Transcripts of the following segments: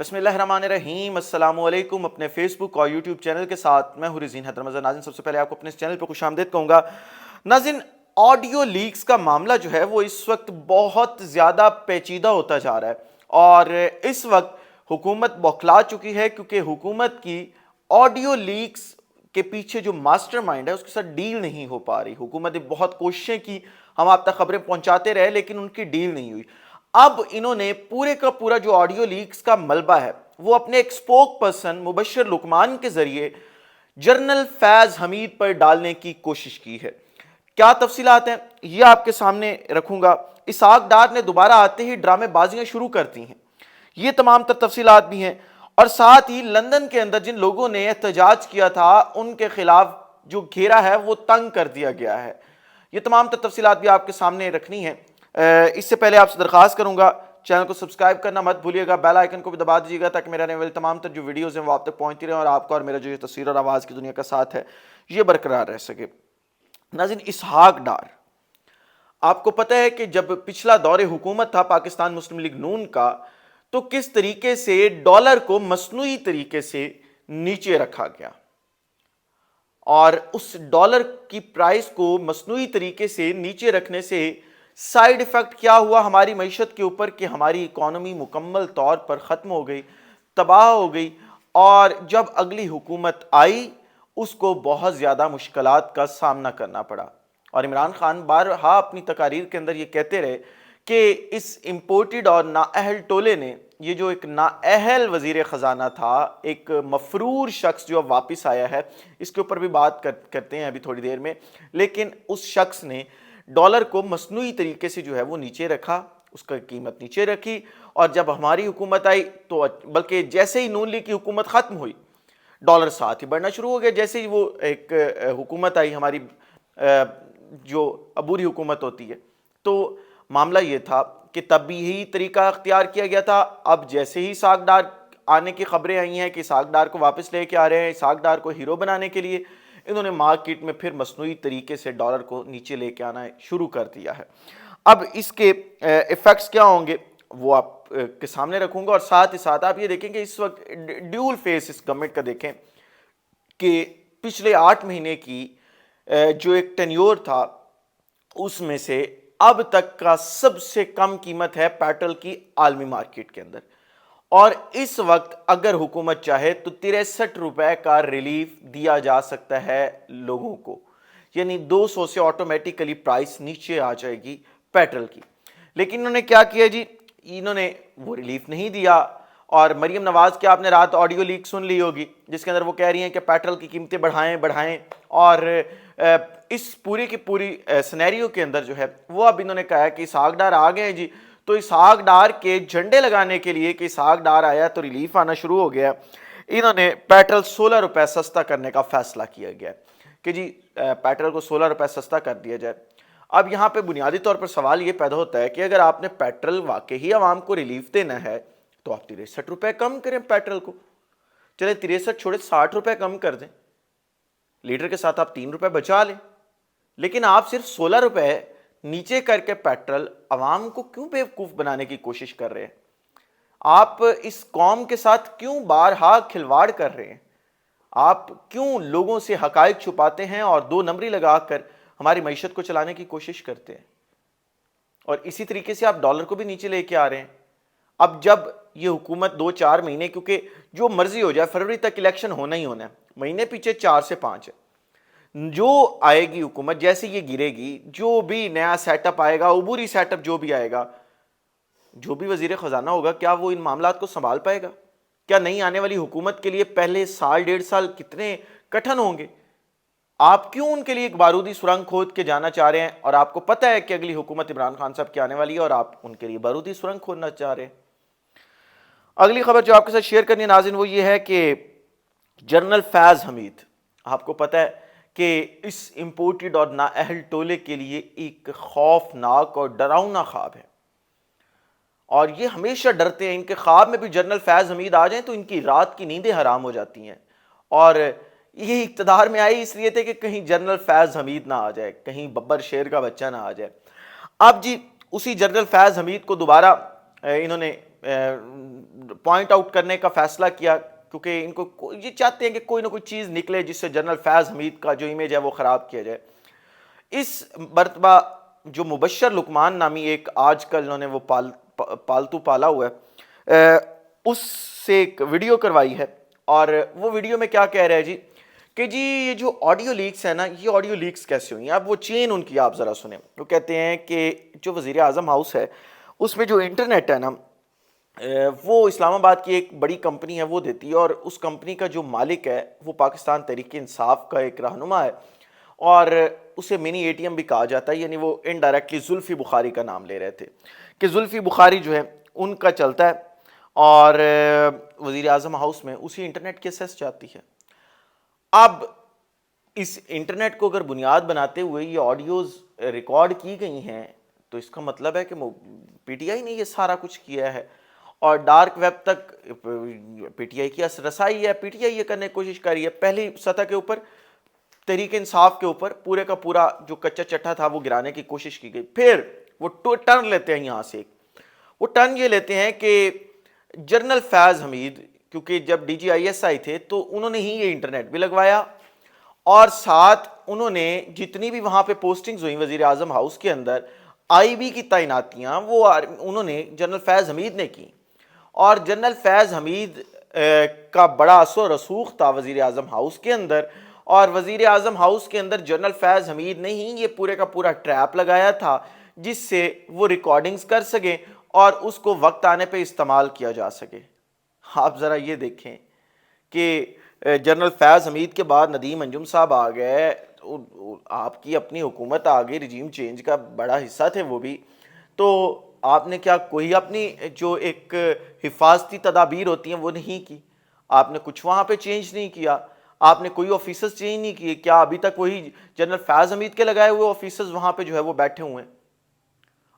بسم اللہ الرحمن الرحیم، السلام علیکم۔ اپنے فیس بک اور یوٹیوب چینل کے ساتھ میں ہوں رزین حیدر۔ ناظرین، سب سے پہلے آپ کو اپنے اس چینل پہ خوش آمدید کہوں گا۔ ناظرین، آڈیو لیکس کا معاملہ جو ہے وہ اس وقت بہت زیادہ پیچیدہ ہوتا جا رہا ہے، اور اس وقت حکومت بوکھلا چکی ہے، کیونکہ حکومت کی آڈیو لیکس کے پیچھے جو ماسٹر مائنڈ ہے اس کے ساتھ ڈیل نہیں ہو پا رہی۔ حکومت نے بہت کوششیں کی، ہم آپ تک خبریں پہنچاتے رہے، لیکن ان کی ڈیل نہیں ہوئی۔ اب انہوں نے پورے کا پورا جو آڈیو لیکس کا ملبہ ہے وہ اپنے ایک سپوک پرسن مبشر لقمان کے ذریعے جنرل فیض حمید پر ڈالنے کی کوشش کی ہے۔ کیا تفصیلات ہیں یہ آپ کے سامنے رکھوں گا۔ اسحاق ڈار نے دوبارہ آتے ہی ڈرامے بازیاں شروع کرتی ہیں، یہ تمام تر تفصیلات بھی ہیں، اور ساتھ ہی لندن کے اندر جن لوگوں نے احتجاج کیا تھا ان کے خلاف جو گھیرا ہے وہ تنگ کر دیا گیا ہے۔ یہ تمام تر تفصیلات بھی آپ کے سامنے رکھنی ہے۔ اس سے پہلے آپ سے درخواست کروں گا چینل کو سبسکرائب کرنا مت بھولیے گا، بیل آئیکن کو بھی دبا دیجیے گا تاکہ میرے آنے والے تمام تر جو ویڈیوز ہیں وہ آپ تک پہنچتی رہیں اور آپ کا اور میرا جو یہ تصویر اور آواز کی دنیا کا ساتھ ہے یہ برقرار رہ سکے۔ ناظرین، اسحاق ڈار، آپ کو پتہ ہے کہ جب پچھلا دور حکومت تھا پاکستان مسلم لیگ نون کا، تو کس طریقے سے ڈالر کو مصنوعی طریقے سے نیچے رکھا گیا، اور اس ڈالر کی پرائس کو مصنوعی طریقے سے نیچے رکھنے سے سائیڈ ایفیکٹ کیا ہوا ہماری معیشت کے اوپر کہ ہماری اکانومی مکمل طور پر ختم ہو گئی، تباہ ہو گئی، اور جب اگلی حکومت آئی اس کو بہت زیادہ مشکلات کا سامنا کرنا پڑا۔ اور عمران خان بارہا اپنی تقاریر کے اندر یہ کہتے رہے کہ اس امپورٹڈ اور نااہل ٹولے نے، یہ جو ایک نااہل وزیر خزانہ تھا، ایک مفرور شخص جو اب واپس آیا ہے، اس کے اوپر بھی بات کرتے ہیں ابھی تھوڑی دیر میں، لیکن اس شخص نے ڈالر کو مصنوعی طریقے سے جو ہے وہ نیچے رکھا، اس کا قیمت نیچے رکھی، اور جب ہماری حکومت آئی تو بلکہ جیسے ہی نون لیگ کی حکومت ختم ہوئی ڈالر ساتھ ہی بڑھنا شروع ہو گیا۔ جیسے ہی وہ ایک حکومت آئی ہماری جو عبوری حکومت ہوتی ہے، تو معاملہ یہ تھا کہ تب بھی یہی طریقہ اختیار کیا گیا تھا۔ اب جیسے ہی اسحاق ڈار آنے کی خبریں آئی ہیں کہ اسحاق ڈار کو واپس لے کے آ رہے ہیں، اسحاق ڈار کو ہیرو بنانے کے لیے، انہوں نے مارکیٹ میں پھر مصنوعی طریقے سے ڈالر کو نیچے لے کے آنا شروع کر دیا ہے۔ اب اس کے ایفیکٹس کیا ہوں گے وہ آپ کے سامنے رکھوں گا، اور ساتھ ہی ساتھ آپ یہ دیکھیں کہ اس وقت ڈیول فیس اس گورنمنٹ کا دیکھیں کہ پچھلے 8 مہینے کی جو ایک ٹینیور تھا اس میں سے اب تک کا سب سے کم قیمت ہے پیٹرول کی عالمی مارکیٹ کے اندر، اور اس وقت اگر حکومت چاہے تو 63 روپے کا ریلیف دیا جا سکتا ہے لوگوں کو، یعنی 200 سے آٹومیٹیکلی پرائس نیچے آ جائے گی پیٹرول کی۔ لیکن انہوں نے کیا کیا جی، انہوں نے وہ ریلیف نہیں دیا، اور مریم نواز کی آپ نے رات آڈیو لیک سن لی ہوگی جس کے اندر وہ کہہ رہی ہیں کہ پیٹرول کی قیمتیں بڑھائیں، اور اس پوری کی پوری سینیریو کے اندر جو ہے وہ اب انہوں نے کہا ہے کہ اسحاق ڈار آ گئے ہیں جی، تو اسحاق ڈار کے جھنڈے لگانے کے لیے کہ اسحاق ڈار آیا تو ریلیف آنا شروع ہو گیا، انہوں نے پیٹرول 16 روپے سستا کرنے کا فیصلہ کیا گیا کہ جی پیٹرول کو 16 روپے سستا کر دیا جائے۔ اب یہاں پہ بنیادی طور پر سوال یہ پیدا ہوتا ہے کہ اگر آپ نے پیٹرول واقعی عوام کو ریلیف دینا ہے تو آپ 63 روپے کم کریں پیٹرول کو، چلے 63 چھوڑے 60 روپے کم کر دیں، لیٹر کے ساتھ آپ 3 روپے بچا لیں، لیکن آپ صرف 16 روپے نیچے کر کے پیٹرول عوام کو کیوں بیوقوف بنانے کی کوشش کر رہے ہیں؟ آپ اس قوم کے ساتھ کیوں بارہا کھلواڑ کر رہے ہیں؟ آپ کیوں لوگوں سے حقائق چھپاتے ہیں اور 2 نمبری لگا کر ہماری معیشت کو چلانے کی کوشش کرتے ہیں؟ اور اسی طریقے سے آپ ڈالر کو بھی نیچے لے کے آ رہے ہیں۔ اب جب یہ حکومت 2-4 مہینے، کیونکہ جو مرضی ہو جائے فروری تک الیکشن ہونا ہی ہونا ہے، مہینے پیچھے 4 سے 5 ہے، جو آئے گی حکومت جیسے یہ گرے گی، جو بھی نیا سیٹ اپ آئے گا، عبوری سیٹ اپ جو بھی آئے گا، جو بھی وزیر خزانہ ہوگا، کیا وہ ان معاملات کو سنبھال پائے گا؟ کیا نہیں آنے والی حکومت کے لیے پہلے سال 1.5 سال کتنے کٹھن ہوں گے؟ آپ کیوں ان کے لیے ایک بارودی سرنگ کھود کے جانا چاہ رہے ہیں، اور آپ کو پتہ ہے کہ اگلی حکومت عمران خان صاحب کی آنے والی ہے اور آپ ان کے لیے بارودی سرنگ کھودنا چاہ رہے ہیں؟ اگلی خبر جو آپ کے ساتھ شیئر کرنی ہے ناظرین وہ یہ ہے کہ جنرل فیض حمید، آپ کو پتہ ہے کہ اس امپورٹڈ اور نااہل ٹولے کے لیے ایک خوفناک اور ڈراؤنا خواب ہے، اور یہ ہمیشہ ڈرتے ہیں، ان کے خواب میں بھی جنرل فیض حمید آ جائیں تو ان کی رات کی نیندیں حرام ہو جاتی ہیں، اور یہ اقتدار میں آئی اس لیے تھے کہ کہیں جنرل فیض حمید نہ آ جائے، کہیں ببر شیر کا بچہ نہ آ جائے۔ اب جی اسی جنرل فیض حمید کو دوبارہ انہوں نے پوائنٹ آؤٹ کرنے کا فیصلہ کیا، کیونکہ ان کو یہ چاہتے ہیں کہ کوئی نہ کوئی چیز نکلے جس سے جنرل فیض حمید کا جو امیج ہے وہ خراب کیا جائے۔ اس مرتبہ جو مبشر لقمان نامی ایک آج کل انہوں نے وہ پالتو پالا ہوا ہے، اس سے ایک ویڈیو کروائی ہے، اور وہ ویڈیو میں کیا کہہ رہا ہے جی کہ جی یہ جو آڈیو لیکس ہے نا، یہ آڈیو لیکس کیسے ہوئی ہیں؟ اب وہ چین ان کی آپ ذرا سنیں۔ وہ کہتے ہیں کہ جو وزیر اعظم ہاؤس ہے اس میں جو انٹرنیٹ ہے نا، وہ اسلام آباد کی ایک بڑی کمپنی ہے وہ دیتی ہے، اور اس کمپنی کا جو مالک ہے وہ پاکستان تحریک انصاف کا ایک رہنما ہے، اور اسے منی اے ٹی ایم بھی کہا جاتا ہے، یعنی وہ انڈائریکٹلی زلفی بخاری کا نام لے رہے تھے کہ زلفی بخاری جو ہے ان کا چلتا ہے، اور وزیر اعظم ہاؤس میں اسی انٹرنیٹ کی ایکسیس جاتی ہے۔ اب اس انٹرنیٹ کو اگر بنیاد بناتے ہوئے یہ آڈیوز ریکارڈ کی گئی ہیں تو اس کا مطلب ہے کہ پی ٹی آئی نے یہ سارا کچھ کیا ہے، اور ڈارک ویب تک پی ٹی آئی کی رسائی ہے۔ پی ٹی آئی یہ کرنے کی کوشش کر رہی ہے، پہلی سطح کے اوپر تحریک انصاف کے اوپر پورے کا پورا جو کچا چٹھا تھا وہ گرانے کی کوشش کی گئی، پھر وہ ٹرن لیتے ہیں یہاں سے، وہ ٹرن یہ لیتے ہیں کہ جنرل فیض حمید، کیونکہ جب D G I S I تھے تو انہوں نے ہی یہ انٹرنیٹ بھی لگوایا، اور ساتھ انہوں نے جتنی بھی وہاں پہ پوسٹنگز ہوئیں وزیر اعظم ہاؤس کے اندر، آئی بی کی تعیناتیاں وہ انہوں نے جنرل فیض حمید نے کی، اور جنرل فیض حمید کا بڑا اثر و رسوخ تھا وزیر اعظم ہاؤس کے اندر، اور وزیر اعظم ہاؤس کے اندر جنرل فیض حمید نے ہی یہ پورے کا پورا ٹریپ لگایا تھا جس سے وہ ریکارڈنگز کر سکیں اور اس کو وقت آنے پہ استعمال کیا جا سکے۔ آپ ذرا یہ دیکھیں کہ جنرل فیض حمید کے بعد ندیم انجم صاحب آ گئے، آپ کی اپنی حکومت آ گئی، رجیم چینج کا بڑا حصہ تھے وہ بھی، تو آپ نے کیا کوئی اپنی جو ایک حفاظتی تدابیر ہوتی ہیں وہ نہیں کی؟ آپ نے کچھ وہاں پہ چینج نہیں کیا، آپ نے کوئی آفیسرز چینج نہیں کیے؟ کیا ابھی تک وہی جنرل فیض حمید کے لگائے ہوئے آفیسرز وہاں پہ جو ہے وہ بیٹھے ہوئے ہیں؟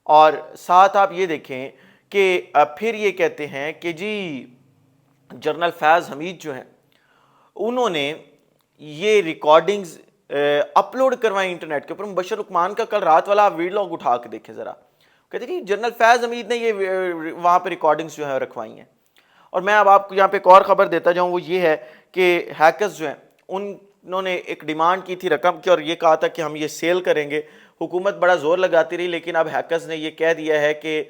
اور ساتھ آپ یہ دیکھیں کہ پھر یہ کہتے ہیں کہ جی جنرل فیض حمید جو ہیں انہوں نے یہ ریکارڈنگز اپلوڈ کروائیں انٹرنیٹ کے اوپر۔ مبشر لقمان کا کل رات والا ویڈیو اٹھا کے دیکھیں ذرا، کہتے ہیں کہ جنرل فیض حمید نے یہ وہاں پہ ریکارڈنگز جو ہیں رکھوائی ہیں۔ اور میں اب آپ کو یہاں پہ ایک اور خبر دیتا جاؤں، وہ یہ ہے کہ ہیکرز جو ہیں انہوں نے ایک ڈیمانڈ کی تھی رقم کی، اور یہ کہا تھا کہ ہم یہ سیل کریں گے۔ حکومت بڑا زور لگاتی رہی، لیکن اب ہیکرز نے یہ کہہ دیا ہے کہ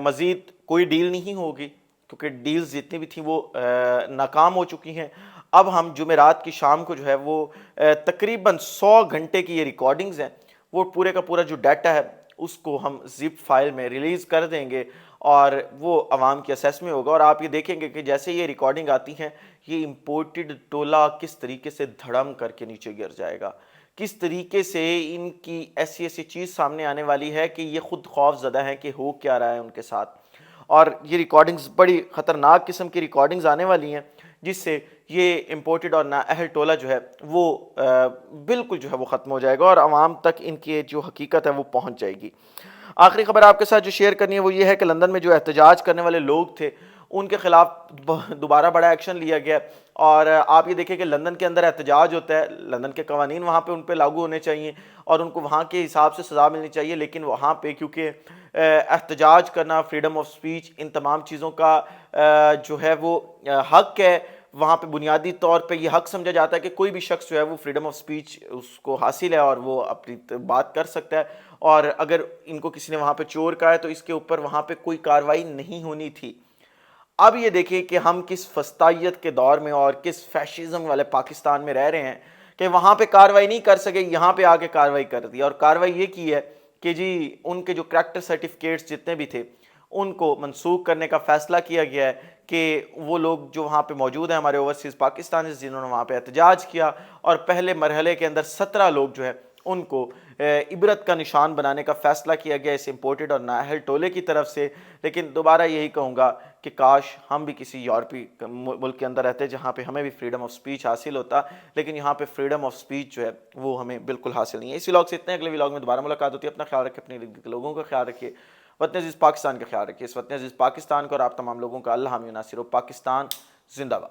مزید کوئی ڈیل نہیں ہوگی، کیونکہ ڈیلز جتنی بھی تھیں وہ ناکام ہو چکی ہیں۔ اب ہم جمعرات کی شام کو جو ہے وہ تقریباً 100 گھنٹے کی یہ ریکارڈنگز ہیں، وہ پورے کا پورا جو ڈیٹا ہے اس کو ہم زپ فائل میں ریلیز کر دیں گے، اور وہ عوام کی اسیس میں ہوگا۔ اور آپ یہ دیکھیں گے کہ جیسے یہ ریکارڈنگ آتی ہیں، یہ امپورٹڈ ٹولہ کس طریقے سے دھڑم کر کے نیچے گر جائے گا، کس طریقے سے ان کی ایسی چیز سامنے آنے والی ہے کہ یہ خود خوف زدہ ہیں کہ ہو کیا رہا ہے ان کے ساتھ۔ اور یہ ریکارڈنگز بڑی خطرناک قسم کی ریکارڈنگز آنے والی ہیں، جس سے یہ امپورٹڈ اور نااہل ٹولہ جو ہے وہ بالکل جو ہے وہ ختم ہو جائے گا، اور عوام تک ان کی جو حقیقت ہے وہ پہنچ جائے گی۔ آخری خبر آپ کے ساتھ جو شیئر کرنی ہے وہ یہ ہے کہ لندن میں جو احتجاج کرنے والے لوگ تھے ان کے خلاف دوبارہ بڑا ایکشن لیا گیا، اور آپ یہ دیکھیں کہ لندن کے اندر احتجاج ہوتا ہے، لندن کے قوانین وہاں پہ ان پہ لاگو ہونے چاہیے اور ان کو وہاں کے حساب سے سزا ملنی چاہیے، لیکن وہاں پہ کیونکہ احتجاج کرنا، فریڈم آف سپیچ، ان تمام چیزوں کا جو ہے وہ حق ہے، وہاں پہ بنیادی طور پہ یہ حق سمجھا جاتا ہے کہ کوئی بھی شخص جو ہے وہ فریڈم آف سپیچ اس کو حاصل ہے اور وہ اپنی بات کر سکتا ہے، اور اگر ان کو کسی نے وہاں پہ چور کہا ہے تو اس کے اوپر وہاں پہ کوئی کارروائی نہیں ہونی تھی۔ اب یہ دیکھیں کہ ہم کس فسطائیت کے دور میں اور کس فیشزم والے پاکستان میں رہ رہے ہیں کہ وہاں پہ کارروائی نہیں کر سکے، یہاں پہ آ کے کارروائی کر دی، اور کارروائی یہ کی ہے کہ جی ان کے جو کریکٹر سرٹیفکیٹس جتنے بھی تھے ان کو منسوخ کرنے کا فیصلہ کیا گیا ہے کہ وہ لوگ جو وہاں پہ موجود ہیں ہمارے اوورسیز پاکستانیز جنہوں نے وہاں پہ احتجاج کیا، اور پہلے مرحلے کے اندر 17 لوگ جو ہے ان کو عبرت کا نشان بنانے کا فیصلہ کیا گیا اس امپورٹڈ اور نااہل ٹولے کی طرف سے۔ لیکن دوبارہ یہی کہوں گا کہ کاش ہم بھی کسی یورپی ملک کے اندر رہتے جہاں پہ ہمیں بھی فریڈم آف سپیچ حاصل ہوتا، لیکن یہاں پہ فریڈم آف سپیچ جو ہے وہ ہمیں بالکل حاصل نہیں ہے۔ اس ولاگ سے اتنے، اگلے ولاگ میں دوبارہ ملاقات ہوتی ہے۔ اپنا خیال رکھیں، اپنے لوگوں کا خیال رکھیے، وطن عزیز پاکستان کا خیال رکھیے۔ اس وطن عزیز پاکستان کو اور آپ تمام لوگوں کا اللہ حامی و ناصر ہو۔ پاکستان زندہ باد۔